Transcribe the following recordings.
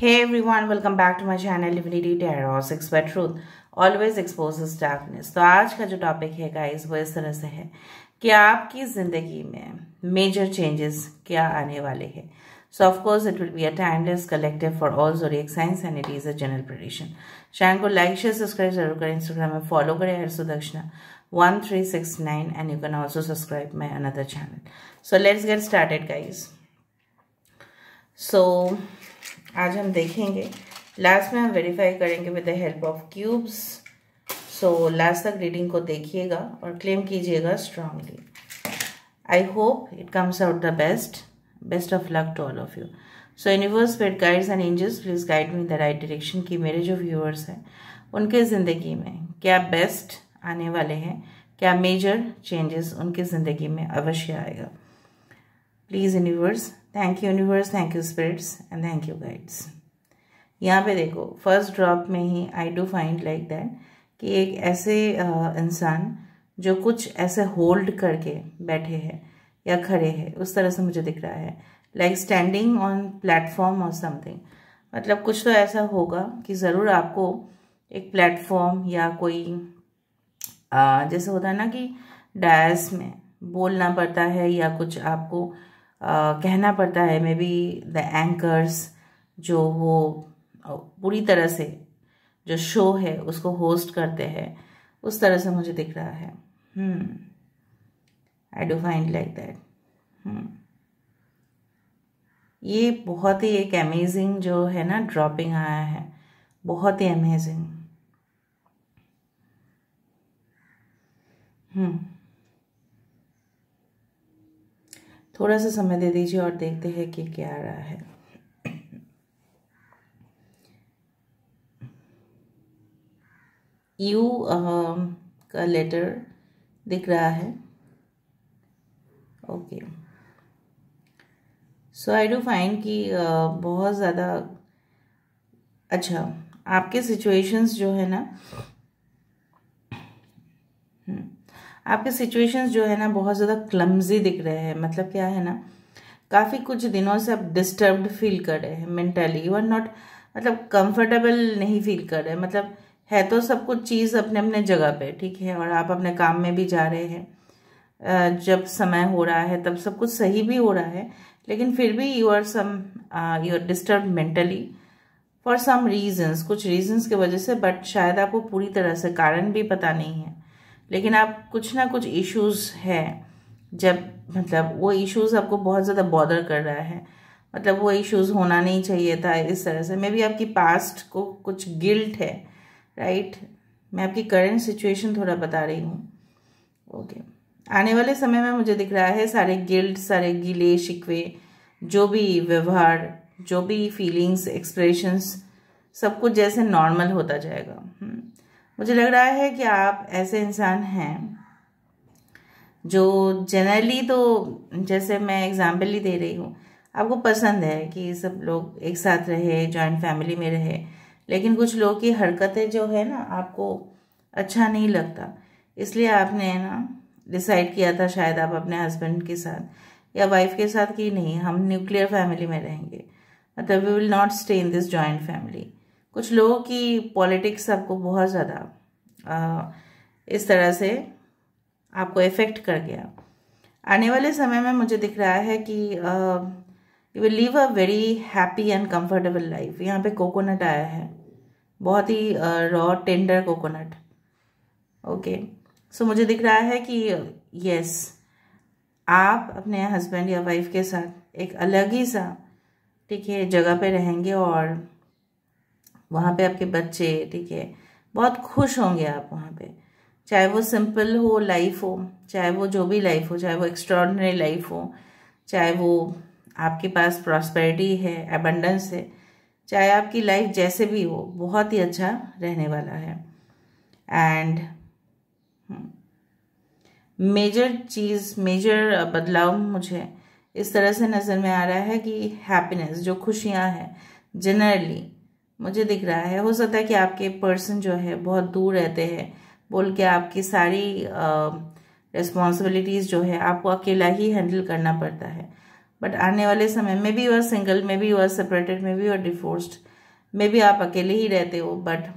Hey everyone, welcome back to my channel Divinity Tarot 6 by Truth always exposes darkness। तो आज का जो topic है गाइस वो इस तरह से है कि आपकी जिंदगी में मेजर चेंजेस क्या आने वाले हैं। So of course it will be a timeless collective for all zodiac signs and it is a general prediction. Channel को लाइक शेयर सब्सक्राइब जरूर करें, इंस्टाग्राम में फॉलो करें हर Sudakshina 1369 and you can also subscribe my another channel. So let's get started guys. So आज हम देखेंगे, last में हम वेरीफाई करेंगे with the help of cubes. So last तक रीडिंग को देखिएगा और क्लेम कीजिएगा strongly. I hope it comes out the best of luck to all of you. So universe, spirit guides and angels please guide me in the right direction कि मेरे जो viewers हैं उनके ज़िंदगी में क्या बेस्ट आने वाले हैं, क्या मेजर चेंजेस उनकी ज़िंदगी में अवश्य आएगा। Please universe, thank you universe, thank you spirits and thank you guides. यहाँ पे देखो फर्स्ट ड्रॉप में ही I do find like that कि एक ऐसे इंसान जो कुछ ऐसे होल्ड करके बैठे हैं या खड़े हैं, उस तरह से मुझे दिख रहा है, लाइक स्टैंडिंग ऑन प्लेटफॉर्म और समथिंग। मतलब कुछ तो ऐसा होगा कि ज़रूर आपको एक प्लेटफॉर्म या कोई जैसे होता है ना कि डायस में बोलना पड़ता है या कुछ आपको कहना पड़ता है। मे बी द एंकर्स जो वो पूरी तरह से जो शो है उसको होस्ट करते हैं, उस तरह से मुझे दिख रहा है। आई डू फाइंड लाइक दैट। ये बहुत ही एक अमेजिंग जो है ना ड्रॉपिंग आया है, बहुत ही अमेजिंग। थोड़ा सा समय दे दीजिए और देखते हैं कि क्या आ रहा है। यू का लेटर दिख रहा है। Okay, so I do find कि बहुत ज़्यादा अच्छा आपके सिचुएशंस जो है ना, आपके सिचुएशंस जो है ना बहुत ज़्यादा क्लमजी दिख रहे हैं। मतलब क्या है ना, काफ़ी कुछ दिनों से आप डिस्टर्ब्ड फील कर रहे हैं मेंटली। यू आर नॉट, मतलब कंफर्टेबल नहीं फील कर रहे। मतलब है तो सब कुछ चीज़ अपने अपने जगह पे ठीक है, और आप अपने काम में भी जा रहे हैं, जब समय हो रहा है तब सब कुछ सही भी हो रहा है, लेकिन फिर भी you are disturb mentally for some reasons, कुछ रीजन्स की वजह से। बट शायद आपको पूरी तरह से कारण भी पता नहीं है, लेकिन आप कुछ ना कुछ इश्यूज है, जब मतलब वो इश्यूज आपको बहुत ज़्यादा बॉदर कर रहा है। मतलब वो इश्यूज होना नहीं चाहिए था इस तरह से। मे बी आपकी पास्ट को कुछ गिल्ट है, राइट। मैं आपकी करंट सिचुएशन थोड़ा बता रही हूँ। ओके, आने वाले समय में मुझे दिख रहा है सारे गिल्ट, सारे गिले शिकवे, जो भी व्यवहार, जो भी फीलिंग्स, एक्सप्रेशंस, सब कुछ जैसे नॉर्मल होता जाएगा। मुझे लग रहा है कि आप ऐसे इंसान हैं जो जनरली, तो जैसे मैं एग्जाम्पल ही दे रही हूँ, आपको पसंद है कि सब लोग एक साथ रहे, जॉइंट फैमिली में रहे, लेकिन कुछ लोग की हरकतें जो है ना आपको अच्छा नहीं लगता। इसलिए आपने ना डिसाइड किया था शायद आप अपने हस्बैंड के साथ या वाइफ के साथ कि नहीं, हम न्यूक्लियर फैमिली में रहेंगे, मतलब we will not stay in this joint family. कुछ लोगों की पॉलिटिक्स आपको बहुत ज़्यादा इस तरह से आपको इफ़ेक्ट कर गया। आने वाले समय में मुझे दिख रहा है कि you will leave a very happy and comfortable life. यहाँ पे कोकोनट आया है, बहुत ही रॉ टेंडर कोकोनट। ओके, सो मुझे दिख रहा है कि यस, आप अपने हस्बैंड या वाइफ के साथ एक अलग ही सा ठीक है जगह पे रहेंगे, और वहाँ पे आपके बच्चे ठीक है बहुत खुश होंगे आप वहाँ पे। चाहे वो सिंपल हो लाइफ हो, चाहे वो जो भी लाइफ हो, चाहे वो एक्स्ट्रॉर्डिनरी लाइफ हो, चाहे वो आपके पास प्रॉस्पेरिटी है, एबंडेंस है, चाहे आपकी लाइफ जैसे भी हो, बहुत ही अच्छा रहने वाला है। एंड मेजर बदलाव मुझे इस तरह से नज़र में आ रहा है कि हैप्पीनेस, जो खुशियाँ हैं जनरली मुझे दिख रहा है। हो सकता है कि आपके पर्सन जो है बहुत दूर रहते हैं, बोल के आपकी सारी रिस्पॉन्सिबिलिटीज़ जो है आपको अकेला ही हैंडल करना पड़ता है। बट आने वाले समय में भी यू आर सिंगल, में भी यू आर सेपरेटेड, में भी you are divorced, maybe आप अकेले ही रहते हो, बट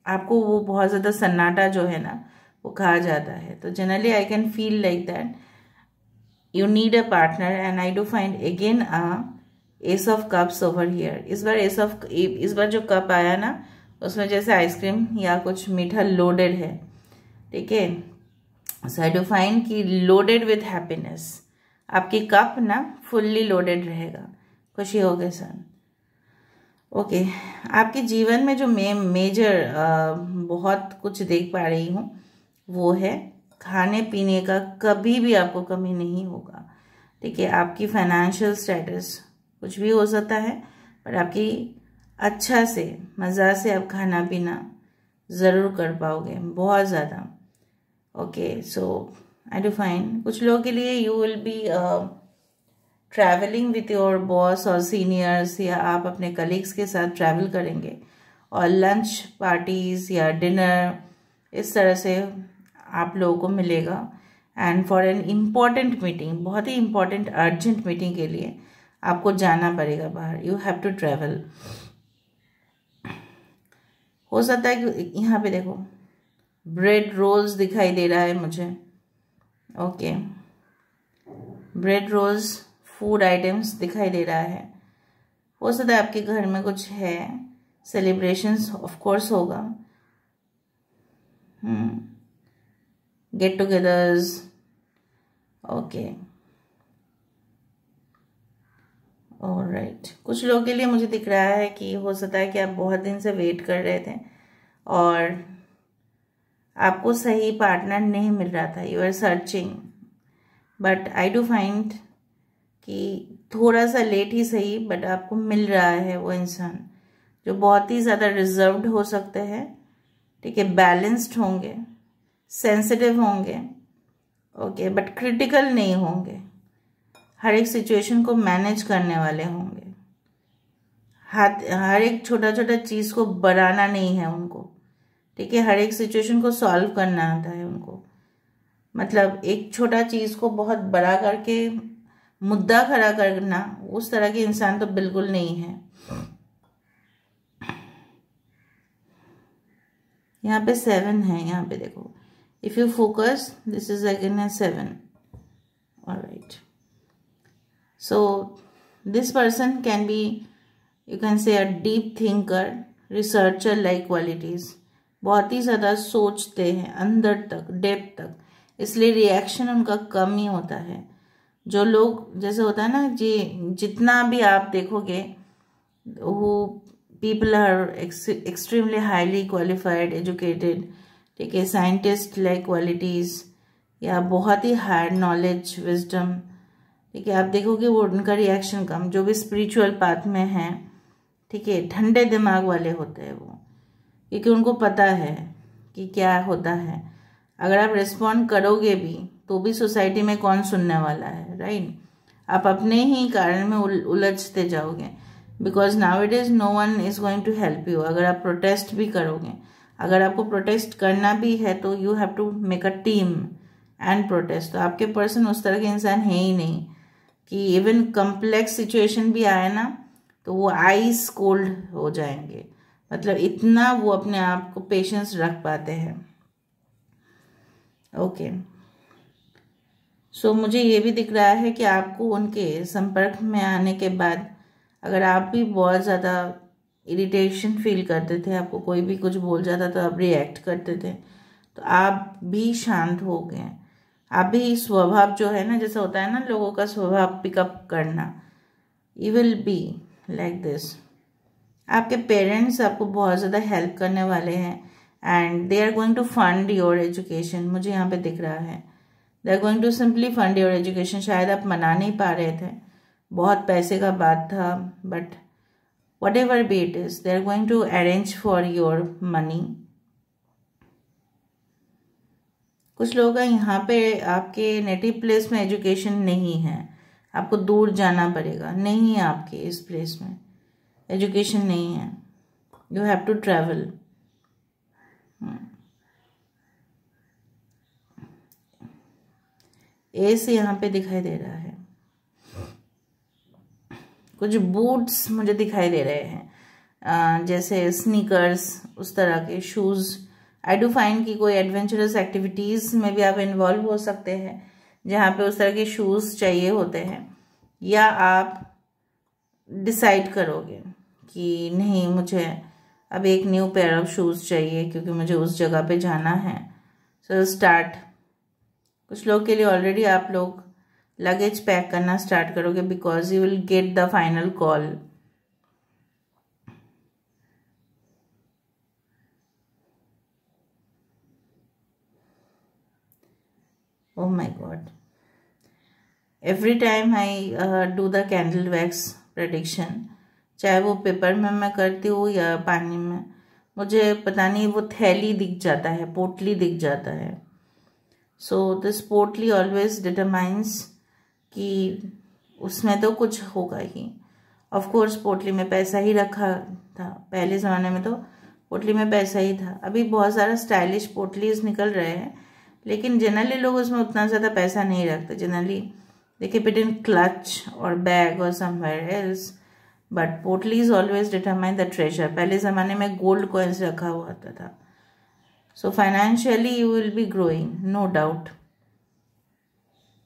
आपको वो बहुत ज़्यादा सन्नाटा जो है ना वो कहा जाता है। तो generally I can feel like that you need a partner, and I do find again S of cups over here. इस बार जो कप आया ना उसमें जैसे आइसक्रीम या कुछ मीठा लोडेड है, ठीक है। सो आई डू फाइंड कि लोडेड विथ हैप्पीनेस, आपकी कप ना फुल्ली लोडेड रहेगा खुशी होगे सर। ओके, आपके जीवन में जो मेजर बहुत कुछ देख पा रही हूँ वो है खाने पीने का कभी भी आपको कमी नहीं होगा, ठीक है। आपकी फाइनेंशियल स्टेटस कुछ भी हो सकता है, पर आपकी अच्छा से मज़ा से आप खाना पीना ज़रूर कर पाओगे, बहुत ज़्यादा। Okay, so I do find कुछ लोगों के लिए you will be travelling with your boss और सीनियर्स, या आप अपने कलीग्स के साथ ट्रैवल करेंगे और लंच पार्टीज या डिनर इस तरह से आप लोगों को मिलेगा। And for an important meeting, बहुत ही इम्पॉर्टेंट अर्जेंट मीटिंग के लिए आपको जाना पड़ेगा बाहर, यू हैव टू ट्रैवल। हो सकता है कि यहाँ पे देखो ब्रेड रोल्स दिखाई दे रहा है मुझे। Okay, bread rolls food items दिखाई दे रहा है। हो सकता है आपके घर में कुछ है, सेलिब्रेशंस ऑफ कोर्स होगा, गेट टुगेदर्स। ओके, ऑलराइट, कुछ लोगों के लिए मुझे दिख रहा है कि हो सकता है कि आप बहुत दिन से वेट कर रहे थे और आपको सही पार्टनर नहीं मिल रहा था, you are searching, but I do find कि थोड़ा सा लेट ही सही बट आपको मिल रहा है वो इंसान जो बहुत ही ज़्यादा रिजर्व्ड हो सकते हैं, ठीक है, बैलेंस्ड होंगे, सेंसिटिव होंगे, ओके, बट क्रिटिकल नहीं होंगे, हर एक सिचुएशन को मैनेज करने वाले होंगे, हर एक छोटा छोटा चीज़ को बढ़ाना नहीं है उनको, ठीक है, हर एक सिचुएशन को सॉल्व करना आता है उनको। मतलब एक छोटा चीज़ को बहुत बड़ा करके मुद्दा खड़ा करना, उस तरह के इंसान तो बिल्कुल नहीं है। यहाँ पे 7 है, यहाँ पे देखो, if you focus this is again a 7। Alright, so this person can be, you can say, a deep thinker, researcher like qualities, बहुत ही ज़्यादा सोचते हैं अंदर तक, डेप्थ तक, इसलिए रिएक्शन उनका कम ही होता है। जो लोग जैसे होता है ना जी, जितना भी आप देखोगे वो people are extremely highly qualified, educated, ठीक है, साइंटिस्ट लाइक क्वालिटीज़, या बहुत ही हायर नॉलेज, विजडम, ठीक है, आप देखोगे वो उनका रिएक्शन कम। जो भी स्पिरिचुअल पाथ में है, ठीक है, ठंडे दिमाग वाले होते हैं वो, क्योंकि उनको पता है कि क्या होता है। अगर आप रिस्पॉन्ड करोगे भी तो भी सोसाइटी में कौन सुनने वाला है, राइट। आप अपने ही कारण में उलझते जाओगे, because now it is no one is going to help you. अगर आप प्रोटेस्ट भी करोगे, अगर आपको प्रोटेस्ट करना भी है तो you have to make a team and protest. तो आपके पर्सन उस तरह के इंसान है ही नहीं कि इवन कम्प्लेक्स सिचुएशन भी आए ना तो वो आइस कोल्ड हो जाएंगे, मतलब इतना वो अपने आप को पेशेंस रख पाते हैं। ओके, सो मुझे ये भी दिख रहा है कि आपको उनके संपर्क में आने के बाद अगर आप भी बहुत ज़्यादा इरिटेशन फील करते थे, आपको कोई भी कुछ बोल जाता तो आप रिएक्ट करते थे, तो आप भी शांत हो गए। आप भी स्वभाव जो है ना, जैसे होता है ना लोगों का स्वभाव पिकअप करना, you will be like this. आपके पेरेंट्स आपको बहुत ज़्यादा हेल्प करने वाले हैं and they are going to fund your education, मुझे यहाँ पे दिख रहा है। They are going to simply fund your education. शायद आप मना नहीं पा रहे थे, बहुत पैसे का बात था, but whatever be it is, they are going to arrange for your money. कुछ लोगों का यहाँ पे आपके नेटिव प्लेस में एजुकेशन नहीं है, आपको दूर जाना पड़ेगा, नहीं है आपके इस प्लेस में एजुकेशन नहीं है, यू हैव टू ट्रैवल। ऐसे यहाँ पे दिखाई दे रहा है, कुछ बूट्स मुझे दिखाई दे रहे हैं, जैसे स्नीकर्स, उस तरह के शूज़। आई डू फाइंड कि कोई एडवेंचरस एक्टिविटीज़ में भी आप इन्वॉल्व हो सकते हैं जहाँ पे उस तरह के शूज़ चाहिए होते हैं, या आप डिसाइड करोगे कि नहीं, मुझे अब एक न्यू पेयर ऑफ शूज़ चाहिए क्योंकि मुझे उस जगह पे जाना है। So start. कुछ लोग के लिए ऑलरेडी आप लोग लगेज पैक करना स्टार्ट करोगे because you will get the final call. Oh my God. Every time I do the candle wax prediction, चाहे वो पेपर में मैं करती हूँ या पानी में, मुझे पता नहीं वो थैली दिख जाता है, पोटली दिख जाता है। सो दिस पोटली ऑलवेज डिटरमाइंस कि उसमें तो कुछ होगा ही। ऑफ कोर्स पोटली में पैसा ही रखा था, पहले ज़माने में तो पोटली में पैसा ही था। अभी बहुत सारा स्टाइलिश पोटलीज निकल रहे हैं, लेकिन जनरली लोग उसमें उतना ज़्यादा पैसा नहीं रखते। Generally they keep it in clutch or bag or somewhere else, but पोटलीज ऑलवेज डिटरमाइन द ट्रेजर। पहले ज़माने में गोल्ड कॉइन्स रखा हुआ था। So financially you will be growing, no doubt.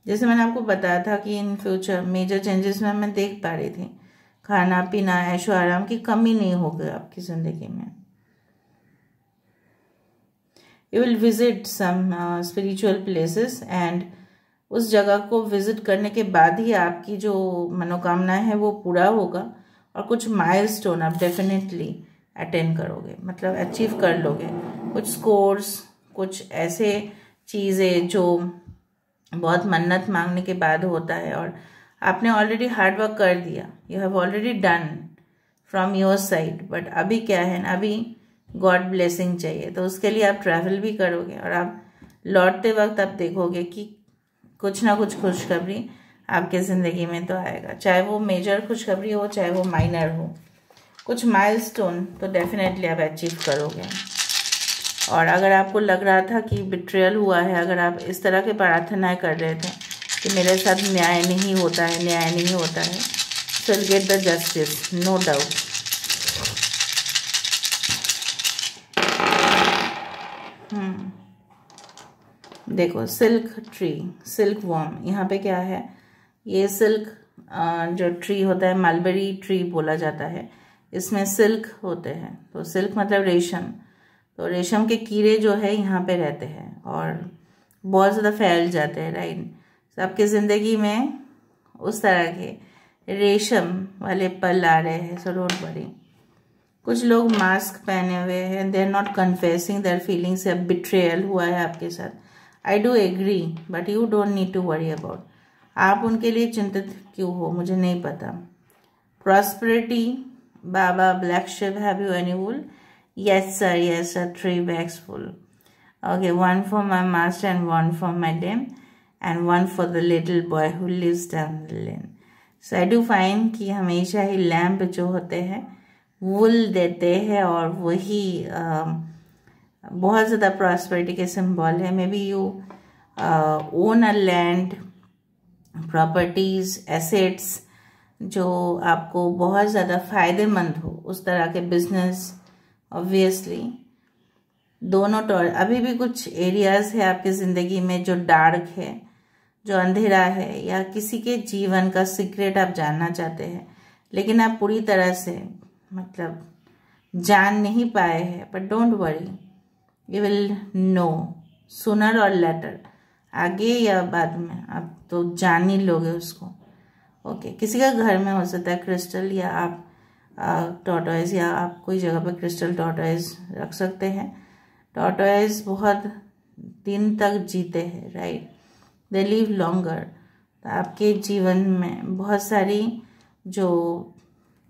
जैसे मैंने आपको बताया था कि इन फ्यूचर मेजर चेंजेस में मैं देख पा रही थी, खाना पीना ऐशो आराम की कमी नहीं होगी आपकी ज़िंदगी में। You will visit some spiritual places and उस जगह को विजिट करने के बाद ही आपकी जो मनोकामना है वो पूरा होगा, और कुछ माइलस्टोन आप डेफिनेटली अटेंड करोगे, मतलब अचीव कर लोगे। कुछ स्कोर्स, कुछ ऐसे चीज़ें जो बहुत मन्नत मांगने के बाद होता है, और आपने ऑलरेडी हार्ड वर्क कर दिया, you have already done from your side. But अभी क्या है ना, अभी गॉड ब्लेसिंग चाहिए, तो उसके लिए आप ट्रैवल भी करोगे, और आप लौटते वक्त आप देखोगे कि कुछ ना कुछ खुशखबरी आपके ज़िंदगी में तो आएगा, चाहे वो मेजर खुशखबरी हो चाहे वो माइनर हो। कुछ माइलस्टोन तो डेफिनेटली आप अचीव करोगे। और अगर आपको लग रहा था कि बिट्रेयल हुआ है, अगर आप इस तरह के प्रार्थनाएं कर रहे थे कि मेरे साथ न्याय नहीं होता है, न्याय नहीं होता है, so will get the justice, no doubt. देखो सिल्क ट्री, सिल्क वॉर्म, यहाँ पे क्या है, ये सिल्क जो ट्री होता है, मलबेरी ट्री बोला जाता है, इसमें सिल्क होते हैं। तो सिल्क मतलब रेशम, तो रेशम के कीड़े जो है यहाँ पे रहते हैं और बहुत ज़्यादा फैल जाते हैं, राइट। तो आपकी ज़िंदगी में उस तरह के रेशम वाले पल आ रहे हैं, सो डोंट वरी। कुछ लोग मास्क पहने हुए हैं, they are not confessing their feelings, या बिट्रेयल हुआ है आपके साथ। I do agree, but you don't need to worry about. आप उनके लिए चिंतित क्यों हो, मुझे नहीं पता। Prosperity, baa baa black sheep, have you any wool? Yes sir, 3 bags full. Okay, 1 for my master and 1 for my dame and 1 for the little boy who lives down the lane. So I do find कि हमेशा ही lamp जो होते हैं वुल देते हैं, और वही बहुत ज़्यादा प्रॉस्पेरिटी के सिंबल है। May be you own a land, properties, assets जो आपको बहुत ज़्यादा फ़ायदेमंद हो, उस तरह के बिजनेस। ऑब्वियसली दोनों अभी भी कुछ एरियाज़ है आपकी ज़िंदगी में जो डार्क है, जो अंधेरा है, या किसी के जीवन का सीक्रेट आप जानना चाहते हैं, लेकिन आप पूरी तरह से मतलब जान नहीं पाए हैं। But don't worry, you will know sooner और लेटर, आगे या बाद में आप तो जान ही लोगे उसको। ओके, किसी का घर में हो सकता है क्रिस्टल, या आप टॉर्टोइज, या आप कोई जगह पर क्रिस्टल टॉर्टोइज रख सकते हैं। टॉर्टोइज बहुत दिन तक जीते हैं, राइट, दे लिव लॉन्गर। तो आपके जीवन में बहुत सारी जो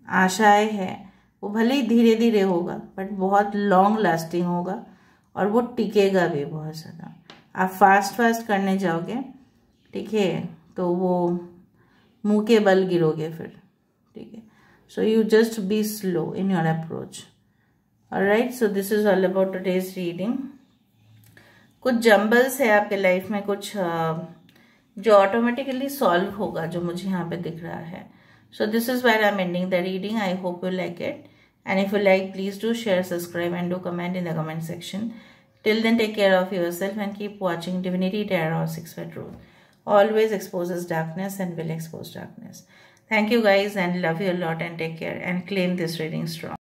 आशाएं हैं वो भले ही धीरे धीरे होगा, बट बहुत लॉन्ग लास्टिंग होगा, और वो टिकेगा भी बहुत ज़्यादा। आप फास्ट करने जाओगे, ठीक है, तो वो मुंह के बल गिरोगे फिर, ठीक है। So you just be slow in your approach. Alright, so this is all about today's reading. कुछ जम्बल्स है आपके लाइफ में, कुछ जो ऑटोमेटिकली सॉल्व होगा, जो मुझे यहाँ पे दिख रहा है। So this is where I'm ending the reading. I hope you like it. And if you like, please do share, subscribe, and do comment in the comment section. Till then, take care of yourself and keep watching Divinity Tarot 6 for Truth. Always exposes darkness and will expose darkness. Thank you guys, and love you a lot, and take care and claim this reading strong.